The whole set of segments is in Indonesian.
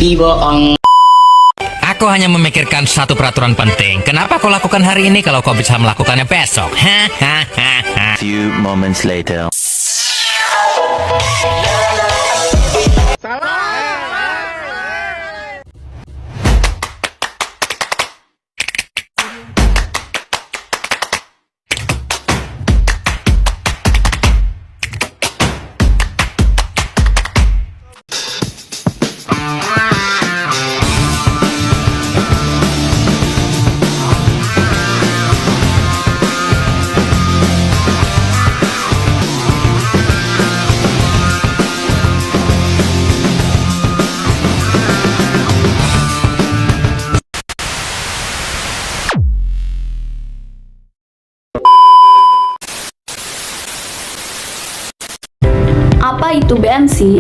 Lagi bohong. Aku hanya memikirkan satu peraturan penting. Kenapa kau lakukan hari ini kalau kau bisa melakukannya besok? Hahaha. Few moments later. Apa itu BMC?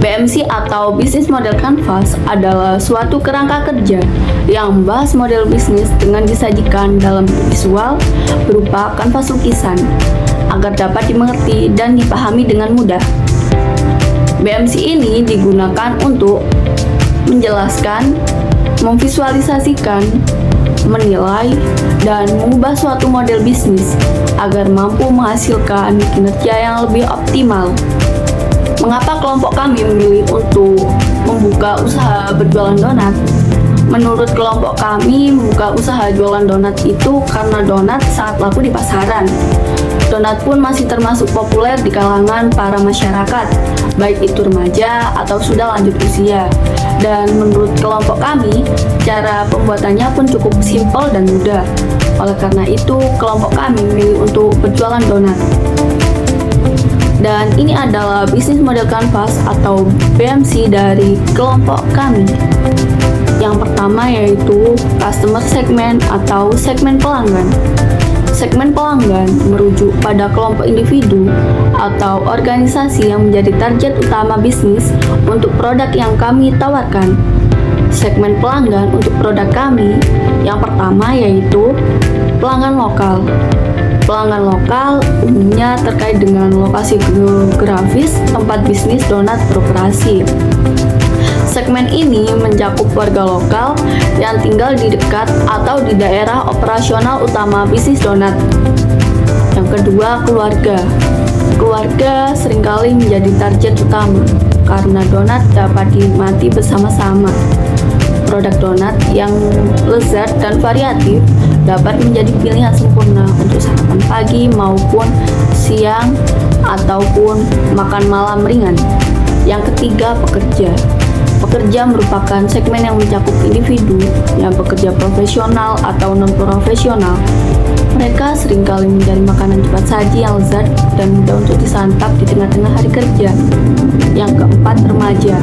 BMC atau Business Model Canvas adalah suatu kerangka kerja yang membahas model bisnis dengan disajikan dalam visual berupa kanvas lukisan agar dapat dimengerti dan dipahami dengan mudah. BMC ini digunakan untuk menjelaskan, memvisualisasikan, menilai, dan mengubah suatu model bisnis agar mampu menghasilkan kinerja yang lebih optimal. Mengapa kelompok kami memilih untuk membuka usaha berjualan donat? Menurut kelompok kami, membuka usaha jualan donat itu karena donat sangat laku di pasaran. Donat pun masih termasuk populer di kalangan para masyarakat, baik itu remaja atau sudah lanjut usia. Dan menurut kelompok kami, cara pembuatannya pun cukup simpel dan mudah. Oleh karena itu, kelompok kami memilih untuk berjualan donat. Dan ini adalah bisnis model canvas atau BMC dari kelompok kami. Yang pertama yaitu customer segment atau segmen pelanggan. Segmen pelanggan merujuk pada kelompok individu atau organisasi yang menjadi target utama bisnis untuk produk yang kami tawarkan. Segmen pelanggan untuk produk kami yang pertama yaitu pelanggan lokal. Pelanggan lokal umumnya terkait dengan lokasi geografis tempat bisnis donat beroperasi. Segmen ini mencakup warga lokal yang tinggal di dekat atau di daerah operasional utama bisnis donat. Yang kedua, keluarga. Keluarga seringkali menjadi target utama karena donat dapat dinikmati bersama-sama. Produk donat yang lezat dan variatif dapat menjadi pilihan sempurna untuk sarapan pagi maupun siang ataupun makan malam ringan. Yang ketiga, pekerja. Pekerja merupakan segmen yang mencakup individu yang bekerja profesional atau non-profesional. Mereka seringkali mencari makanan cepat saji yang lezat dan mudah untuk disantap di tengah-tengah hari kerja. Yang keempat, remaja.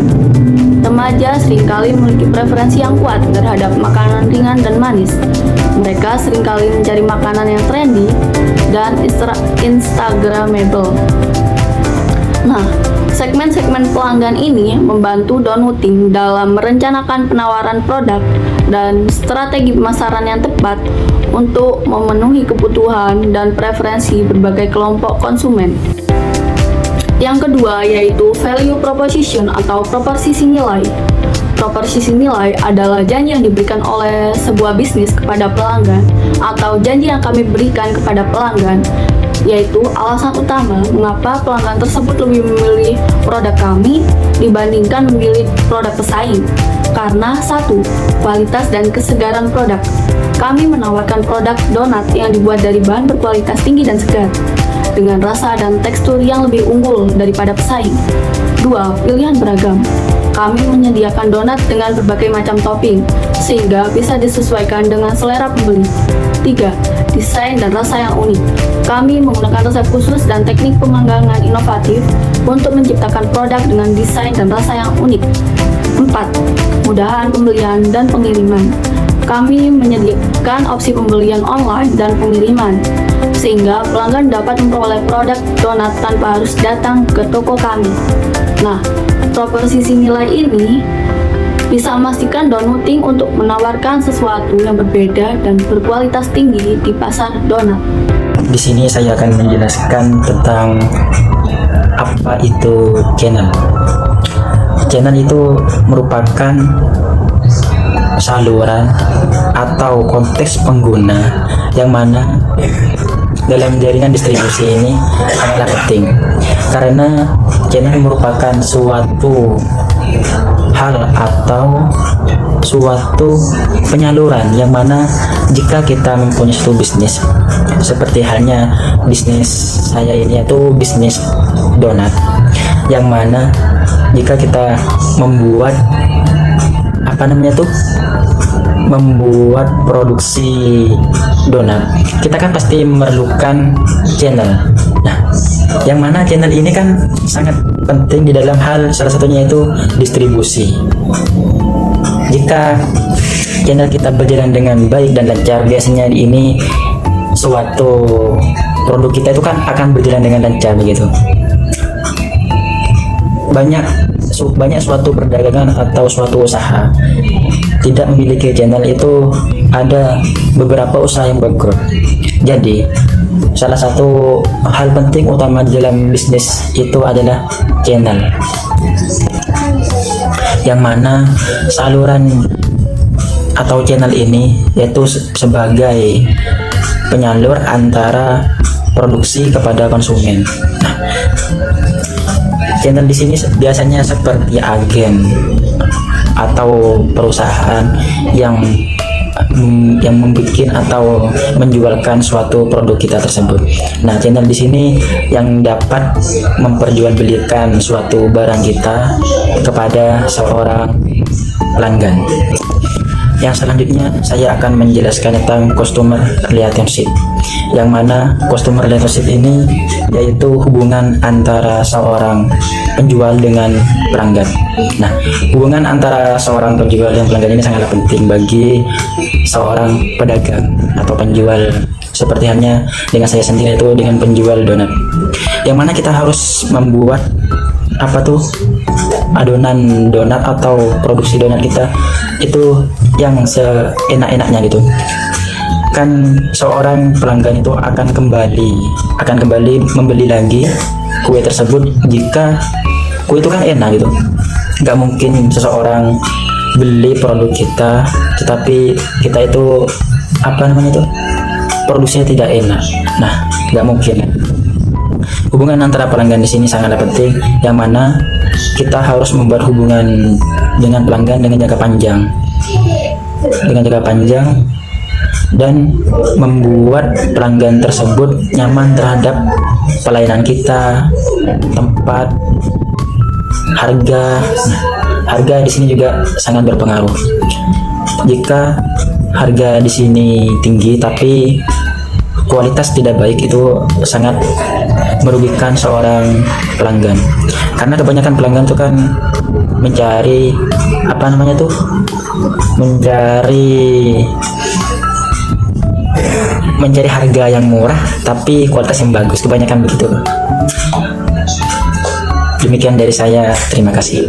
Remaja seringkali memiliki preferensi yang kuat terhadap makanan ringan dan manis. Mereka seringkali mencari makanan yang trendy dan instagramable. Nah, segmen-segmen pelanggan ini membantu Donuting dalam merencanakan penawaran produk dan strategi pemasaran yang tepat untuk memenuhi kebutuhan dan preferensi berbagai kelompok konsumen. Yang kedua yaitu value proposition atau proposisi nilai. Proposisi nilai adalah janji yang diberikan oleh sebuah bisnis kepada pelanggan atau janji yang kami berikan kepada pelanggan, yaitu alasan utama mengapa pelanggan tersebut lebih memilih produk kami dibandingkan memilih produk pesaing. Karena satu, kualitas dan kesegaran produk. Kami menawarkan produk donat yang dibuat dari bahan berkualitas tinggi dan segar, dengan rasa dan tekstur yang lebih unggul daripada pesaing. Dua, pilihan beragam. Kami menyediakan donat dengan berbagai macam topping, sehingga bisa disesuaikan dengan selera pembeli. Tiga, desain dan rasa yang unik. Kami menggunakan resep khusus dan teknik pemanggangan inovatif untuk menciptakan produk dengan desain dan rasa yang unik. Empat, kemudahan pembelian dan pengiriman. Kami menyediakan opsi pembelian online dan pengiriman, sehingga pelanggan dapat memperoleh produk donat tanpa harus datang ke toko kami. Nah, proposisi nilai ini bisa memastikan Donuting untuk menawarkan sesuatu yang berbeda dan berkualitas tinggi di pasar donat. Di sini saya akan menjelaskan tentang apa itu channel. channel itu merupakan saluran atau konteks pengguna yang mana dalam jaringan distribusi ini sangatlah penting, karena channel merupakan suatu hal atau suatu penyaluran yang mana jika kita mempunyai suatu bisnis, seperti halnya bisnis saya ini yaitu bisnis donat, yang mana jika kita membuat membuat produksi donat, kita kan pasti memerlukan channel. Nah, yang mana channel ini kan sangat penting di dalam hal salah satunya itu distribusi. Jika channel kita berjalan dengan baik dan lancar, biasanya ini suatu produk kita itu kan akan berjalan dengan lancar begitu. Banyak suatu perdagangan atau suatu usaha tidak memiliki channel itu ada beberapa usaha yang bangkrut. Jadi salah satu hal penting utama dalam bisnis itu adalah channel, yang mana saluran atau channel ini yaitu sebagai penyalur antara produksi kepada konsumen. Nah, channel di sini biasanya seperti agen atau perusahaan yang membuat atau menjualkan suatu produk kita tersebut. Nah, channel di sini yang dapat memperjualbelikan suatu barang kita kepada seorang pelanggan. Yang selanjutnya saya akan menjelaskan tentang customer relationship, yang mana customer relationship ini yaitu hubungan antara seorang penjual dengan pelanggan. Nah, hubungan antara seorang penjual dan pelanggan ini sangatlah penting bagi seorang pedagang atau penjual, seperti halnya dengan saya sendiri itu dengan penjual donat, yang mana kita harus membuat adonan donat atau produksi donat kita itu yang seenak-enaknya gitu. Kan seorang pelanggan itu akan kembali membeli lagi kue tersebut jika kue itu kan enak gitu. Nggak mungkin seseorang beli produk kita tetapi kita itu produksinya tidak enak. Nah, nggak mungkin. Hubungan antara pelanggan di sini sangatlah penting, yang mana kita harus membuat hubungan dengan pelanggan dengan jangka panjang dan membuat pelanggan tersebut nyaman terhadap pelayanan kita, tempat, harga. Nah, harga di sini juga sangat berpengaruh. Jika harga di sini tinggi tapi kualitas tidak baik, itu sangat merugikan seorang pelanggan, karena kebanyakan pelanggan itu kan mencari mencari harga yang murah tapi kualitas yang bagus, kebanyakan begitu. Demikian dari saya, terima kasih.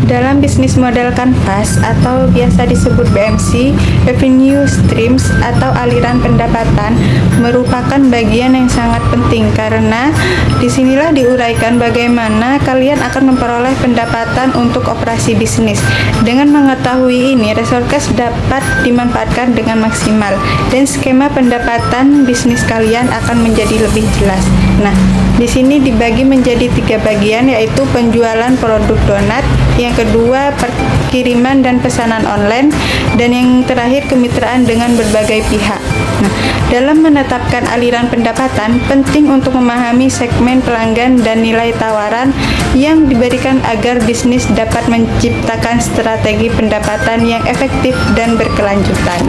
Dalam bisnis model kanvas atau biasa disebut BMC, revenue streams atau aliran pendapatan merupakan bagian yang sangat penting, karena disinilah diuraikan bagaimana kalian akan memperoleh pendapatan untuk operasi bisnis. Dengan mengetahui ini, Resourcast dapat dimanfaatkan dengan maksimal dan skema pendapatan bisnis kalian akan menjadi lebih jelas. Nah, di sini dibagi menjadi 3 bagian, yaitu penjualan produk donat, yang kedua perkiriman dan pesanan online, dan yang terakhir kemitraan dengan berbagai pihak. Nah, dalam menetapkan aliran pendapatan, penting untuk memahami segmen pelanggan dan nilai tawaran yang diberikan agar bisnis dapat menciptakan strategi pendapatan yang efektif dan berkelanjutan.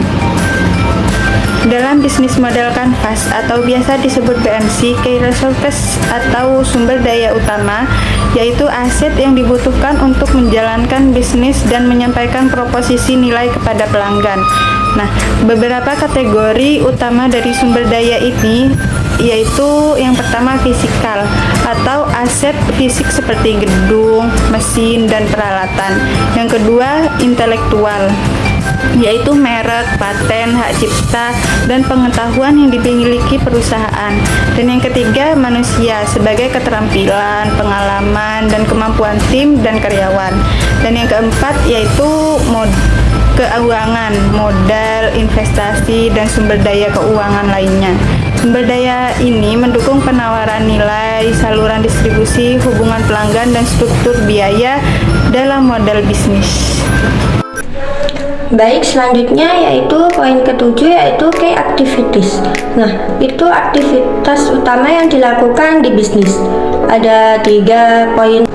Dalam bisnis model kanvas atau biasa disebut BMC, key resources atau sumber daya utama, yaitu aset yang dibutuhkan untuk menjalankan bisnis dan menyampaikan proposisi nilai kepada pelanggan. Nah, beberapa kategori utama dari sumber daya ini yaitu yang pertama fisikal atau aset fisik seperti gedung, mesin, dan peralatan. Yang kedua intelektual. yaitu merek, paten, hak cipta, dan pengetahuan yang dimiliki perusahaan. Dan yang ketiga, manusia sebagai keterampilan, pengalaman, dan kemampuan tim dan karyawan. Dan yang keempat yaitu keuangan, modal, investasi, dan sumber daya keuangan lainnya. Sumber daya ini mendukung penawaran nilai, saluran distribusi, hubungan pelanggan, dan struktur biaya dalam model bisnis. Baik, selanjutnya yaitu poin ketujuh yaitu key activities. Nah, itu aktivitas utama yang dilakukan di bisnis. Ada 3 poin.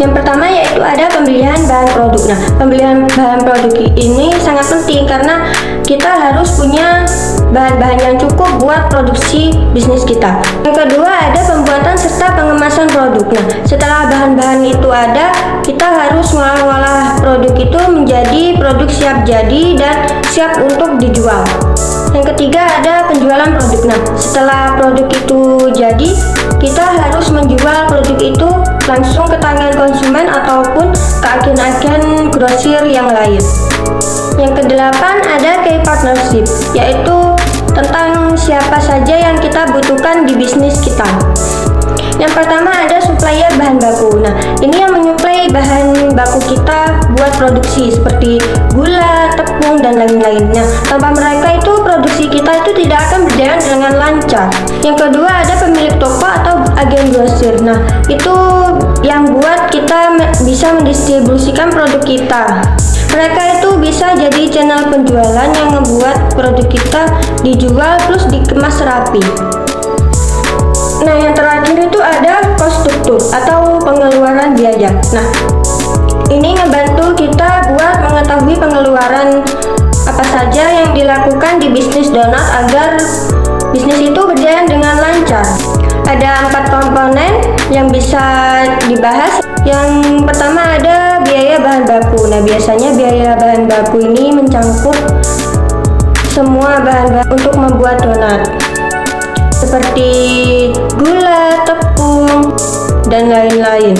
Yang pertama yaitu ada pembelian bahan produk. Nah, pembelian bahan produk ini sangat penting karena kita harus punya bahan-bahan yang cukup buat produksi bisnis kita. Yang kedua ada pembuatan serta pengemasan produk. Nah, setelah bahan-bahan itu ada, kita harus mengolah produk itu menjadi produk siap jadi dan siap untuk dijual. Yang ketiga ada penjualan produk. Nah, setelah produk itu jadi, kita harus menjual produk itu langsung ke tangan konsumen ataupun ke agen-agen grosir yang lain. Yang kedelapan ada key partnership, yaitu tentang siapa saja yang kita butuhkan di bisnis kita. Yang pertama ada supplier bahan baku. Nah, ini yang menyuplai bahan baku kita buat produksi seperti gula, tepung, dan lain-lainnya. Tanpa mereka itu produksi kita itu tidak akan berjalan dengan lancar. Yang kedua ada pemilik toko atau agen grosir. Nah, itu yang buat kita bisa mendistribusikan produk kita. Mereka itu bisa jadi channel penjualan yang membuat produk kita dijual plus dikemas rapi. Nah, yang terakhir itu ada cost struktur atau pengeluaran biaya. Nah, ini ngebantu kita buat mengetahui pengeluaran apa saja yang dilakukan di bisnis donat agar bisnis itu berjalan dengan lancar. Ada 4 komponen yang bisa dibahas. Yang pertama ada biaya bahan baku. Nah, biasanya biaya bahan baku ini mencakup semua bahan-bahan untuk membuat donat, seperti gula, tepung, dan lain-lain.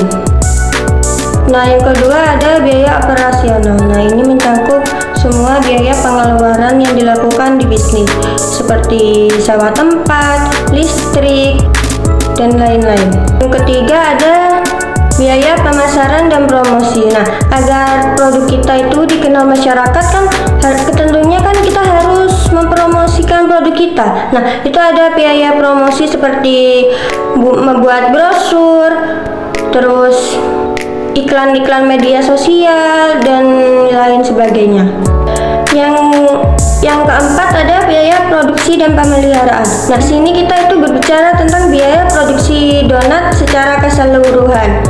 Nah, yang kedua ada biaya operasional. Nah, ini mencakup semua biaya pengeluaran yang dilakukan di bisnis, seperti sewa tempat, listrik, dan lain-lain. Yang ketiga ada biaya pemasaran dan promosi. Nah, agar produk kita itu dikenal masyarakat kan tentunya kan kita harus mempromosikan produk kita. Nah, itu ada biaya promosi seperti membuat brosur, terus iklan-iklan media sosial, dan lain sebagainya. Yang keempat ada biaya produksi dan pemeliharaan. Nah, sini kita itu berbicara tentang biaya produksi donat secara keseluruhan,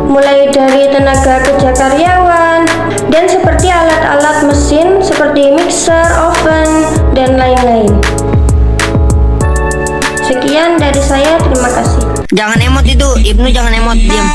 mulai dari tenaga kerja karyawan dan seperti alat-alat mesin seperti mixer, oven, dan lain-lain. Sekian dari saya, terima kasih. Jangan emot itu, Ibnu jangan emot, diam.